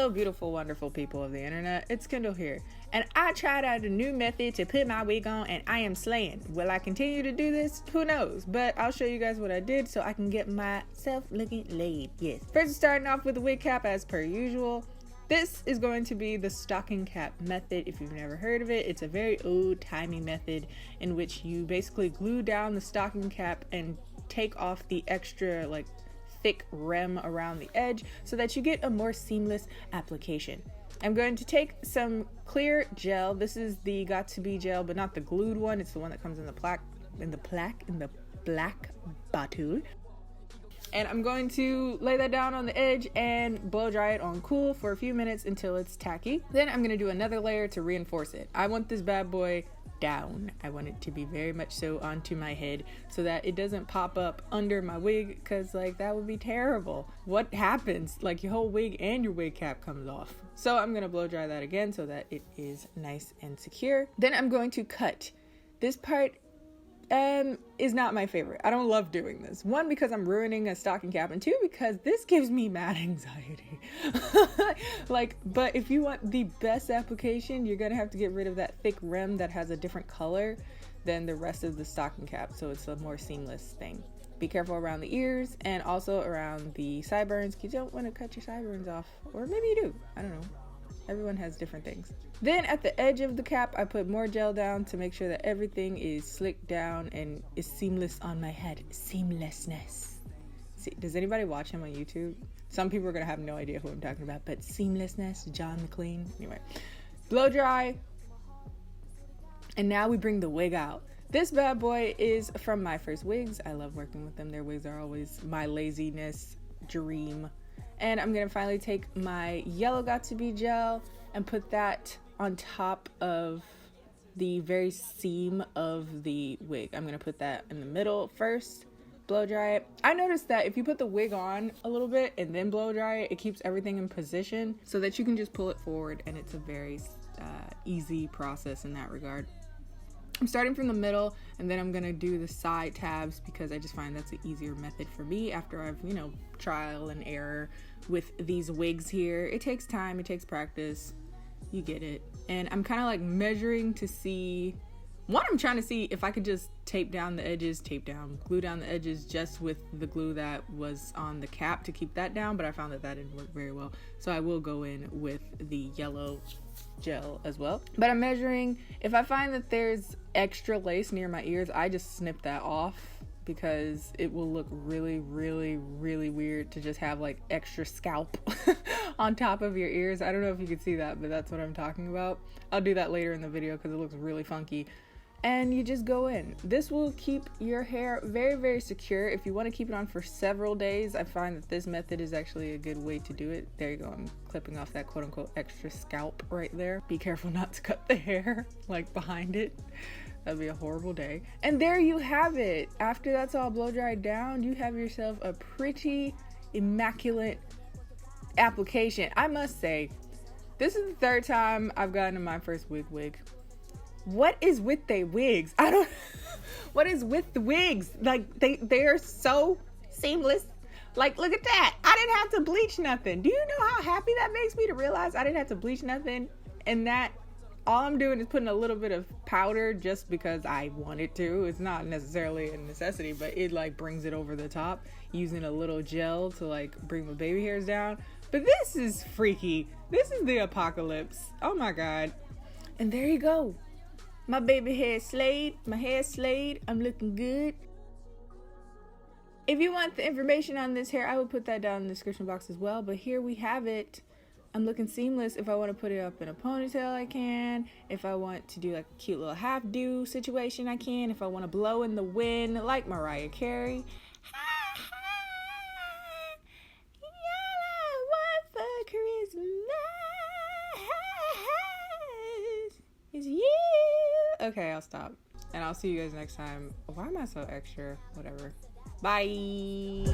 Hello, beautiful, wonderful people of the internet. It's Kendall here, and I tried out a new method to put my wig on, and I am slaying. Will I continue to do this? Who knows? But I'll show you guys what I did so I can get myself looking laid. Yes. First, starting off with the wig cap as per usual. This is going to be the stocking cap method. If you've never heard of it, it's a very old-timey method in which you basically glue down the stocking cap and take off the extra like thick rim around the edge so that you get a more seamless application. I'm going to take some clear gel. This is the Got2b gel, but not the glued one. It's the one that comes in the black bottle. And I'm going to lay that down on the edge and blow dry it on cool for a few minutes until it's tacky. Then I'm going to do another layer to reinforce it. I want this bad boy down. I want it to be very much so onto my head so that it doesn't pop up under my wig, because like that would be terrible. What happens? Like your whole wig and your wig cap comes off. So I'm going to blow dry that again so that it is nice and secure. Then I'm going to cut. This part is not my favorite. I don't love doing this. One, because I'm ruining a stocking cap, and two, because this gives me mad anxiety. But if you want the best application, you're gonna have to get rid of that thick rim that has a different color than the rest of the stocking cap, so it's a more seamless thing. Be careful around the ears and also around the sideburns, because you don't want to cut your sideburns off, or maybe you do. I don't know. Everyone has different things. Then at the edge of the cap, I put more gel down to make sure that everything is slicked down and is seamless on my head. Seamlessness. See, does anybody watch him on YouTube? Some people are gonna have no idea who I'm talking about, but seamlessness, John McLean. Anyway, blow dry. And now we bring the wig out. This bad boy is from MyFIrstWigs. I love working with them. Their wigs are always my laziness dream. And I'm gonna finally take my yellow Got2b gel and put that on top of the very seam of the wig. I'm gonna put that in the middle first, blow dry it. I noticed that if you put the wig on a little bit and then blow dry it, it keeps everything in position so that you can just pull it forward, and it's a very easy process in that regard. I'm starting from the middle, and then I'm gonna do the side tabs because I just find that's an easier method for me after I've, you know, trial and error with these wigs here. It takes time, it takes practice, you get it. And I'm kind of like measuring to see, one, I'm trying to see if I could just glue down the edges just with the glue that was on the cap to keep that down, but I found that that didn't work very well. So I will go in with the yellow gel as well. But I'm measuring, if I find that there's extra lace near my ears, I just snip that off, because it will look really, really, really weird to just have like extra scalp on top of your ears. I don't know if you can see that, but that's what I'm talking about. I'll do that later in the video because it looks really funky. And you just go in. This will keep your hair very, very secure. If you want to keep it on for several days, I find that this method is actually a good way to do it. There you go. I'm clipping off that quote unquote extra scalp right there. Be careful not to cut the hair like behind it. That'd be a horrible day. And there you have it. After that's all blow dried down, you have yourself a pretty immaculate application. I must say, this is the third time I've gotten a MyFIrstWig wig. What is with they wigs? What is with the wigs? Like they are so seamless. Like, look at that. I didn't have to bleach nothing. Do you know how happy that makes me to realize I didn't have to bleach nothing, and that all I'm doing is putting a little bit of powder just because I wanted to. It's not necessarily a necessity, but it like brings it over the top, using a little gel to like bring my baby hairs down. But this is freaky. This is the apocalypse. Oh my God. And there you go. My baby hair slayed, my hair slayed, I'm looking good. If you want the information on this hair, I will put that down in the description box as well, but here we have it. I'm looking seamless. If I want to put it up in a ponytail, I can. If I want to do like a cute little half-do situation, I can. If I want to blow in the wind like Mariah Carey. Yellow one for Christmas is you. Okay, I'll stop. And I'll see you guys next time. Why am I so extra? Whatever. Bye.